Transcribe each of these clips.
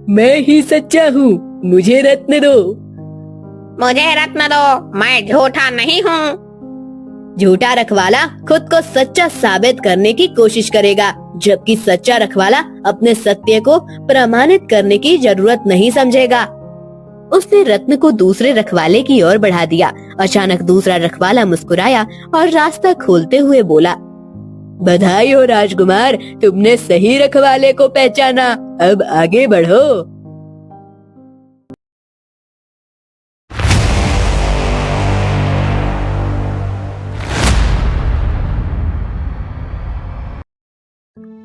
मैं ही सच्चा हूँ, मुझे रत्न दो। मुझे रत्न दो, मैं झूठा नहीं हूँ। झूठा रखवाला खुद को सच्चा साबित करने की कोशिश करेगा, जबकि सच्चा रखवाला अपने सत्य को प्रमाणित करने की जरूरत नहीं समझेगा। उसने रत्न को दूसरे रखवाले की ओर बढ़ा दिया। अचानक दूसरा रखवाला मुस्कुराया और रास्ता खोलते हुए बोला, बधाई हो राजकुमार, तुमने सही रखवाले को पहचाना। अब आगे बढ़ो।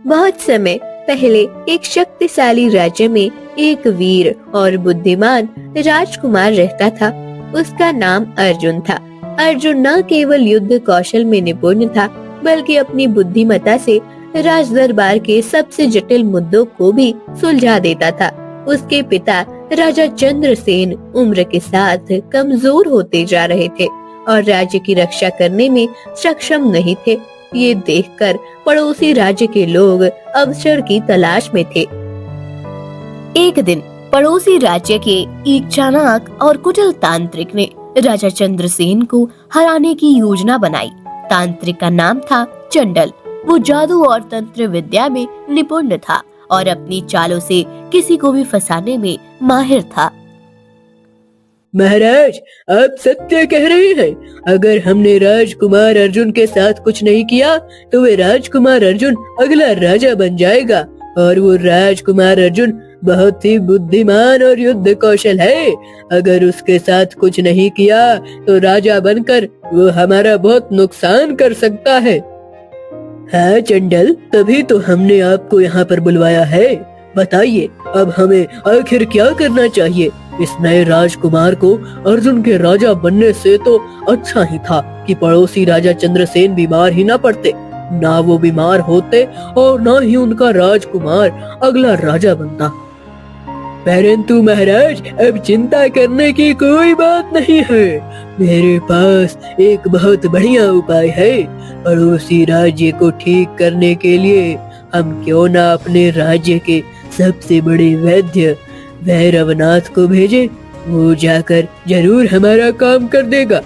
बहुत समय पहले एक शक्तिशाली राज्य में एक वीर और बुद्धिमान राजकुमार रहता था। उसका नाम अर्जुन था। अर्जुन न केवल युद्ध कौशल में निपुण था, बल्कि अपनी बुद्धिमत्ता से राज दरबार के सबसे जटिल मुद्दों को भी सुलझा देता था। उसके पिता राजा चंद्रसेन उम्र के साथ कमजोर होते जा रहे थे और राज्य की रक्षा करने में सक्षम नहीं थे। ये देखकर पड़ोसी राज्य के लोग अवसर की तलाश में थे। एक दिन पड़ोसी राज्य के एक चालाक और कुटिल तांत्रिक ने राजा चंद्रसेन को हराने की योजना बनाई। तांत्रिक का नाम था चंडल। वो जादू और तंत्र विद्या में निपुण था और अपनी चालों से किसी को भी फंसाने में माहिर था। महाराज, आप सत्य कह रहे हैं। अगर हमने राजकुमार अर्जुन के साथ कुछ नहीं किया तो वे राजकुमार अर्जुन अगला राजा बन जाएगा, और वो राजकुमार अर्जुन बहुत ही बुद्धिमान और युद्ध कौशल है। अगर उसके साथ कुछ नहीं किया तो राजा बनकर वो हमारा बहुत नुकसान कर सकता है। हाँ चंडल, तभी तो हमने आपको यहाँ पर बुलवाया है। बताइए, अब हमें आखिर क्या करना चाहिए? इस नए राजकुमार को अर्जुन के राजा बनने से तो अच्छा ही था कि पड़ोसी राजा चंद्रसेन बीमार ही ना पड़ते। ना वो बीमार होते और ना ही उनका राजकुमार अगला राजा बनता। परंतु महाराज, अब चिंता करने की कोई बात नहीं है। मेरे पास एक बहुत बढ़िया उपाय है। पड़ोसी राज्य को ठीक करने के लिए हम क्यों ना अपने राज्य के सबसे बड़े वैद्य भैरवनाथ को भेजे। वो जाकर जरूर हमारा काम कर देगा।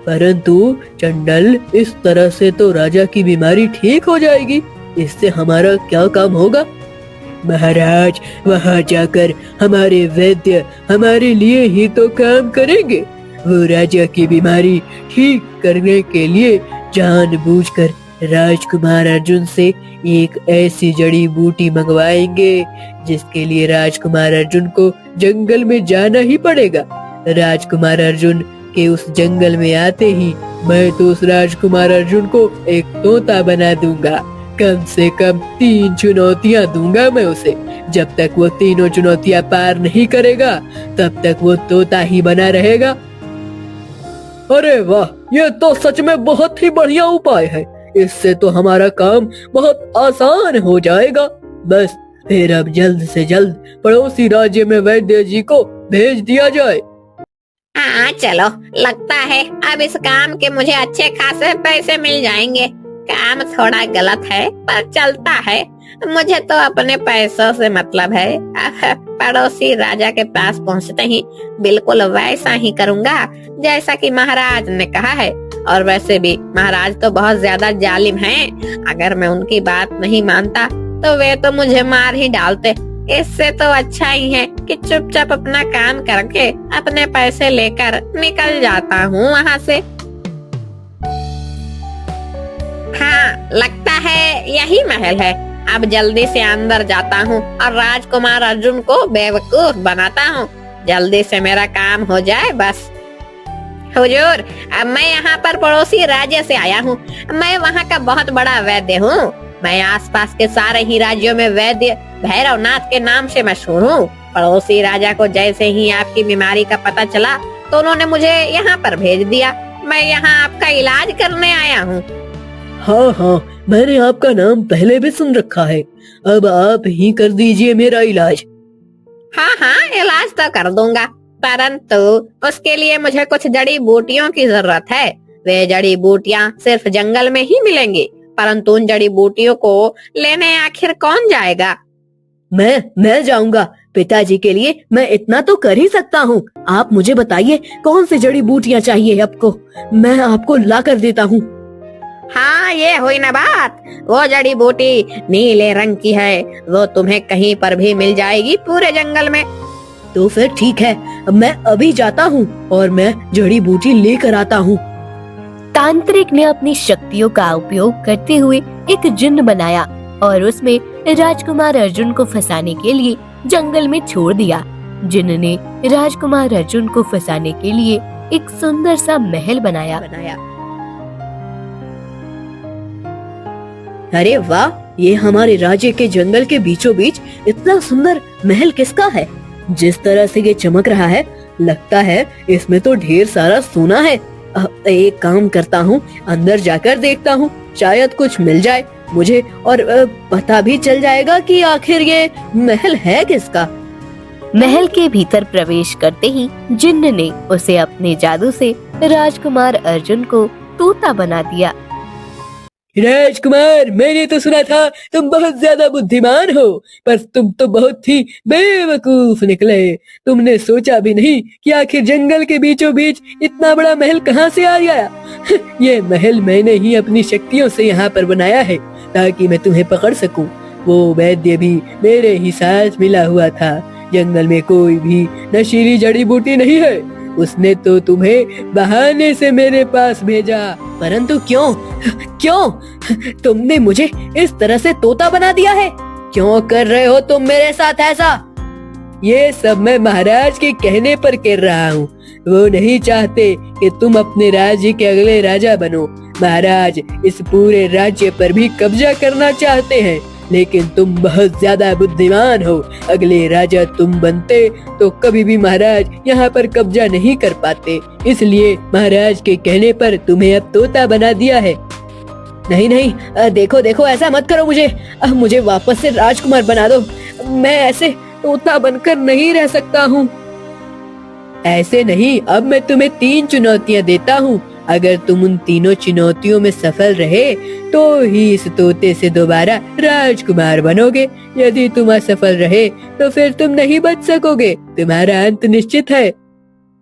परंतु चंडल, इस तरह से तो राजा की बीमारी ठीक हो जाएगी। इससे हमारा क्या काम होगा? महाराज, वहाँ जाकर हमारे वैद्य हमारे लिए ही तो काम करेंगे। वो राजा की बीमारी ठीक करने के लिए जानबूझकर राजकुमार अर्जुन से एक ऐसी जड़ी बूटी मंगवाएंगे जिसके लिए राजकुमार अर्जुन को जंगल में जाना ही पड़ेगा। राजकुमार अर्जुन के उस जंगल में आते ही मैं तो उस राजकुमार अर्जुन को एक तोता बना दूंगा। कम से कम 3 चुनौतियाँ दूंगा मैं उसे। जब तक वो तीनों चुनौतियाँ पार नहीं करेगा तब तक वो तोता ही बना रहेगा। अरे वाह, ये तो सच में बहुत ही बढ़िया उपाय है। इससे तो हमारा काम बहुत आसान हो जाएगा। बस फिर अब जल्द से जल्द पड़ोसी राज्य में वैद्य जी को भेज दिया जाए। हाँ चलो, लगता है अब इस काम के मुझे अच्छे खासे पैसे मिल जाएंगे। काम थोड़ा गलत है पर चलता है। मुझे तो अपने पैसों से मतलब है। पड़ोसी राजा के पास पहुंचते ही बिल्कुल वैसा ही करूंगा जैसा कि महाराज ने कहा है। और वैसे भी महाराज तो बहुत ज्यादा जालिम हैं। अगर मैं उनकी बात नहीं मानता तो वे तो मुझे मार ही डालते। इससे तो अच्छा ही है कि चुपचाप अपना काम करके अपने पैसे लेकर निकल जाता हूँ वहाँ से। हाँ, लगता है यही महल है। अब जल्दी से अंदर जाता हूँ और राजकुमार अर्जुन को बेवकूफ बनाता हूँ। जल्दी से मेरा काम हो जाए बस। हुजूर, अब मैं यहाँ पर पड़ोसी राज्य से आया हूँ। मैं वहाँ का बहुत बड़ा वैद्य हूँ। मैं आसपास के सारे ही राज्यों में वैद्य भैरवनाथ के नाम से मशहूर हूँ। पड़ोसी राजा को जैसे ही आपकी बीमारी का पता चला तो उन्होंने मुझे यहाँ पर भेज दिया। मैं यहाँ आपका इलाज करने आया हूँ। हाँ हाँ, मैंने आपका नाम पहले भी सुन रखा है। अब आप ही कर दीजिए मेरा इलाज। हाँ हाँ, इलाज तो कर दूंगा, परंतु उसके लिए मुझे कुछ जड़ी बूटियों की जरूरत है। वे जड़ी बूटियाँ सिर्फ जंगल में ही मिलेंगी, परंतु उन जड़ी बूटियों को लेने आखिर कौन जाएगा? मैं जाऊंगा। पिताजी के लिए मैं इतना तो कर ही सकता हूँ। आप मुझे बताइए कौन सी जड़ी बूटियाँ चाहिए आपको, मैं आपको ला कर देता हूँ। हाँ, ये हुई ना बात। वो जड़ी बूटी नीले रंग की है, वो तुम्हें कहीं पर भी मिल जाएगी पूरे जंगल में। तो फिर ठीक है, मैं अभी जाता हूँ और मैं जड़ी बूटी लेकर आता हूँ। तांत्रिक ने अपनी शक्तियों का उपयोग करते हुए एक जिन्न बनाया और उसमें राजकुमार अर्जुन को फंसाने के लिए जंगल में छोड़ दिया। जिन्न ने राजकुमार अर्जुन को फंसाने के लिए एक सुंदर सा महल बनाया। अरे वाह, ये हमारे राज्य के जंगल के बीचों बीच इतना सुंदर महल किसका है? जिस तरह से ये चमक रहा है, लगता है इसमें तो ढेर सारा सोना है। एक काम करता हूँ, अंदर जाकर देखता हूँ, शायद कुछ मिल जाए मुझे और पता भी चल जाएगा कि आखिर ये महल है किसका। महल के भीतर प्रवेश करते ही जिन्न ने उसे अपने जादू से राजकुमार अर्जुन को तोता बना दिया। राजकुमार, मैंने तो सुना था तुम बहुत ज्यादा बुद्धिमान हो, पर तुम तो बहुत ही बेवकूफ निकले। तुमने सोचा भी नहीं कि आखिर जंगल के बीचों बीच इतना बड़ा महल कहाँ से आ गया। ये महल मैंने ही अपनी शक्तियों से यहाँ पर बनाया है ताकि मैं तुम्हें पकड़ सकूं। वो वैद्य भी मेरे ही साथ मिला हुआ था। जंगल में कोई भी नशीली जड़ी बूटी नहीं है, उसने तो तुम्हें बहाने से मेरे पास भेजा। परंतु क्यों क्यों तुमने मुझे इस तरह से तोता बना दिया है? क्यों कर रहे हो तुम मेरे साथ ऐसा? ये सब मैं महाराज के कहने पर कर रहा हूँ। वो नहीं चाहते कि तुम अपने राज्य के अगले राजा बनो। महाराज इस पूरे राज्य पर भी कब्जा करना चाहते हैं, लेकिन तुम बहुत ज्यादा बुद्धिमान हो। अगले राजा तुम बनते तो कभी भी महाराज यहाँ पर कब्जा नहीं कर पाते, इसलिए महाराज के कहने पर तुम्हें अब तोता बना दिया है। नहीं नहीं, देखो देखो, ऐसा मत करो। मुझे वापस से राजकुमार बना दो। मैं ऐसे तोता बनकर नहीं रह सकता हूँ। ऐसे नहीं, अब मैं तुम्हें 3 चुनौतियाँ देता हूँ। अगर तुम उन तीनों चुनौतियों में सफल रहे तो ही इस तोते से दोबारा राजकुमार बनोगे। यदि तुम असफल रहे तो फिर तुम नहीं बच सकोगे, तुम्हारा अंत निश्चित है।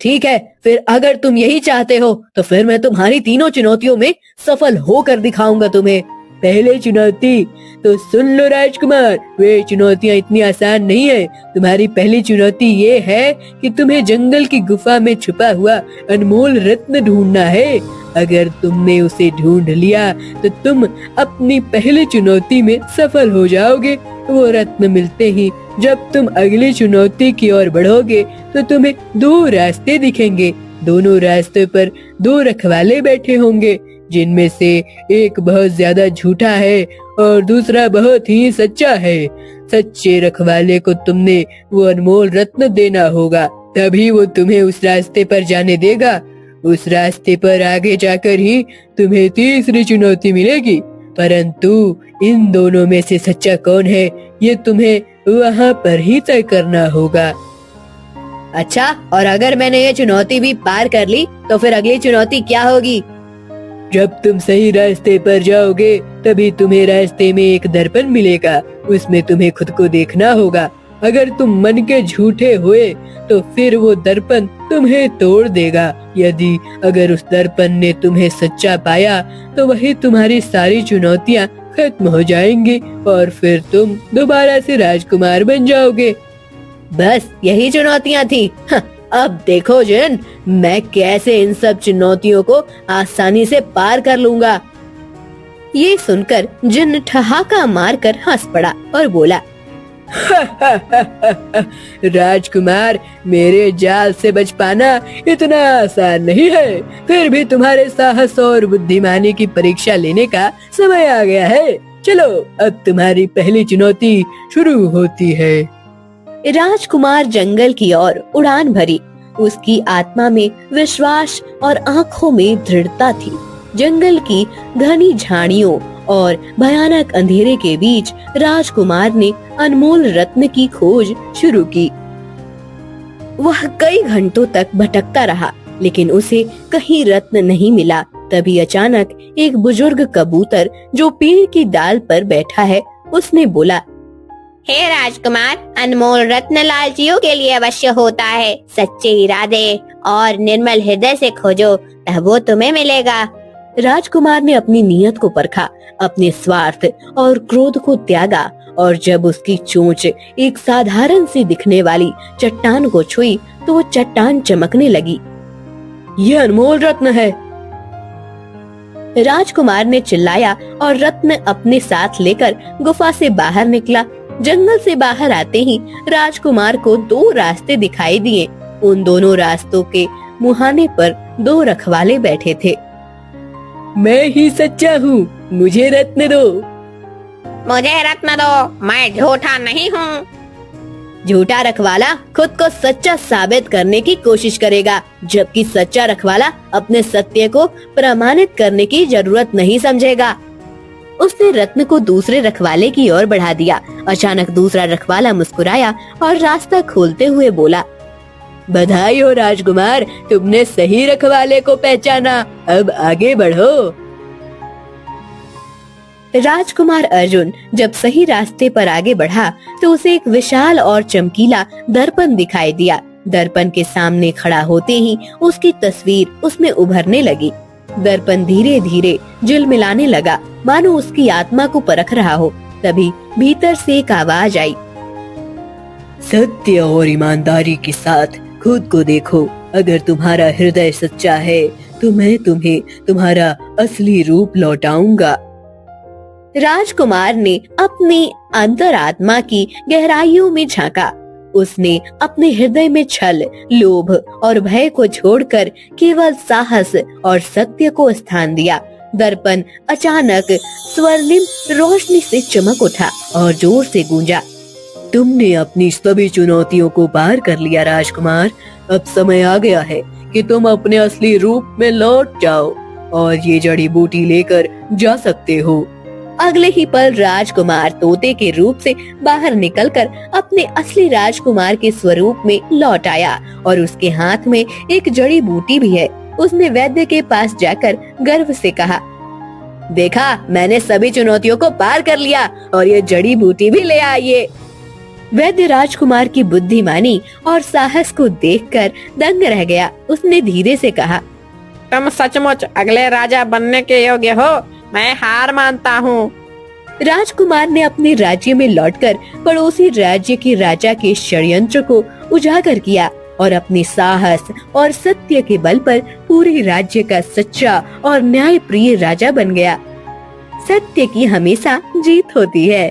ठीक है, फिर अगर तुम यही चाहते हो तो फिर मैं तुम्हारी तीनों चुनौतियों में सफल होकर दिखाऊंगा तुम्हें। पहले चुनौती तो सुन लो राजकुमार, वे चुनौतियाँ इतनी आसान नहीं है। तुम्हारी पहली चुनौती ये है कि तुम्हें जंगल की गुफा में छुपा हुआ अनमोल रत्न ढूंढना है। अगर तुमने उसे ढूंढ लिया तो तुम अपनी पहली चुनौती में सफल हो जाओगे। वो रत्न मिलते ही जब तुम अगली चुनौती की ओर बढ़ोगे तो तुम्हें 2 रास्ते दिखेंगे। दोनों रास्तों पर 2 रखवाले बैठे होंगे, जिनमें से एक बहुत ज्यादा झूठा है और दूसरा बहुत ही सच्चा है। सच्चे रखवाले को तुमने वो अनमोल रत्न देना होगा, तभी वो तुम्हें उस रास्ते पर जाने देगा। उस रास्ते पर आगे जाकर ही तुम्हें तीसरी चुनौती मिलेगी। परंतु इन दोनों में से सच्चा कौन है, ये तुम्हें वहाँ पर ही तय करना होगा। अच्छा, और अगर मैंने ये चुनौती भी पार कर ली तो फिर अगली चुनौती क्या होगी? जब तुम सही रास्ते पर जाओगे तभी तुम्हें रास्ते में एक दर्पण मिलेगा, उसमें तुम्हें खुद को देखना होगा। अगर तुम मन के झूठे हुए तो फिर वो दर्पण तुम्हें तोड़ देगा। यदि अगर उस दर्पण ने तुम्हें सच्चा पाया तो वही तुम्हारी सारी चुनौतियाँ खत्म हो जाएंगी और फिर तुम दोबारा से राजकुमार बन जाओगे। बस यही चुनौतियाँ थी। अब देखो जिन, मैं कैसे इन सब चुनौतियों को आसानी से पार कर लूंगा। ये सुनकर जिन ठहाका मारकर हंस पड़ा और बोला, राजकुमार, मेरे जाल से बच पाना इतना आसान नहीं है। फिर भी तुम्हारे साहस और बुद्धिमानी की परीक्षा लेने का समय आ गया है। चलो, अब तुम्हारी पहली चुनौती शुरू होती है। राजकुमार जंगल की ओर उड़ान भरी। उसकी आत्मा में विश्वास और आंखों में दृढ़ता थी। जंगल की घनी झाड़ियों और भयानक अंधेरे के बीच राजकुमार ने अनमोल रत्न की खोज शुरू की। वह कई घंटों तक भटकता रहा, लेकिन उसे कहीं रत्न नहीं मिला। तभी अचानक एक बुजुर्ग कबूतर जो पेड़ की डाल पर बैठा है, उसने बोला, हे राजकुमार, अनमोल रत्न लालचियों के लिए अवश्य होता है। सच्चे इरादे और निर्मल हृदय से खोजो, तब वो तुम्हें मिलेगा। राजकुमार ने अपनी नीयत को परखा, अपने स्वार्थ और क्रोध को त्यागा, और जब उसकी चोंच एक साधारण सी दिखने वाली चट्टान को छुई तो वो चट्टान चमकने लगी। ये अनमोल रत्न है। राजकुमार ने चिल्लाया और रत्न अपने साथ लेकर गुफा से बाहर निकला। जंगल से बाहर आते ही राजकुमार को दो रास्ते दिखाई दिए। उन दोनों रास्तों के मुहाने पर दो रखवाले बैठे थे। मैं ही सच्चा हूँ, मुझे रत्न दो। मुझे रत्न दो, मैं झूठा नहीं हूँ। झूठा रखवाला खुद को सच्चा साबित करने की कोशिश करेगा, जबकि सच्चा रखवाला अपने सत्य को प्रमाणित करने की जरूरत नहीं समझेगा। उसने रत्न को दूसरे रखवाले की ओर बढ़ा दिया। अचानक दूसरा रखवाला मुस्कुराया और रास्ता खोलते हुए बोला, बधाई हो राजकुमार, तुमने सही रखवाले को पहचाना। अब आगे बढ़ो। राजकुमार अर्जुन जब सही रास्ते पर आगे बढ़ा तो उसे एक विशाल और चमकीला दर्पण दिखाई दिया। दर्पण के सामने खड़ा होते ही उसकी तस्वीर उसमें उभरने लगी। दर्पण धीरे धीरे झिलमिलाने लगा, मानो उसकी आत्मा को परख रहा हो। तभी भीतर से एक आवाज आई, सत्य और ईमानदारी के साथ खुद को देखो। अगर तुम्हारा हृदय सच्चा है तो मैं तुम्हें तुम्हारा असली रूप लौटाऊंगा। राजकुमार ने अपनी अंतरात्मा की गहराइयों में झांका। उसने अपने हृदय में छल, लोभ और भय को छोड़कर केवल साहस और सत्य को स्थान दिया। दर्पण अचानक स्वर्णिम रोशनी से चमक उठा और जोर से गूंजा, तुमने अपनी सभी चुनौतियों को पार कर लिया राजकुमार। अब समय आ गया है कि तुम अपने असली रूप में लौट जाओ और ये जड़ी बूटी लेकर जा सकते हो। अगले ही पल राजकुमार तोते के रूप से बाहर निकलकर अपने असली राजकुमार के स्वरूप में लौट आया और उसके हाथ में एक जड़ी बूटी भी है। उसने वैद्य के पास जाकर गर्व से कहा, देखा, मैंने सभी चुनौतियों को पार कर लिया और ये जड़ी बूटी भी ले आइए। वैद्य राजकुमार की बुद्धिमानी और साहस को देखकर दंग रह गया। उसने धीरे से कहा, तुम सचमुच अगले राजा बनने के योग्य हो। मैं हार मानता हूँ। राजकुमार ने अपने राज्य में लौटकर पड़ोसी राज्य के राजा के षड्यंत्र को उजागर किया और अपने साहस और सत्य के बल पर पूरे राज्य का सच्चा और न्याय प्रिय राजा बन गया। सत्य की हमेशा जीत होती है।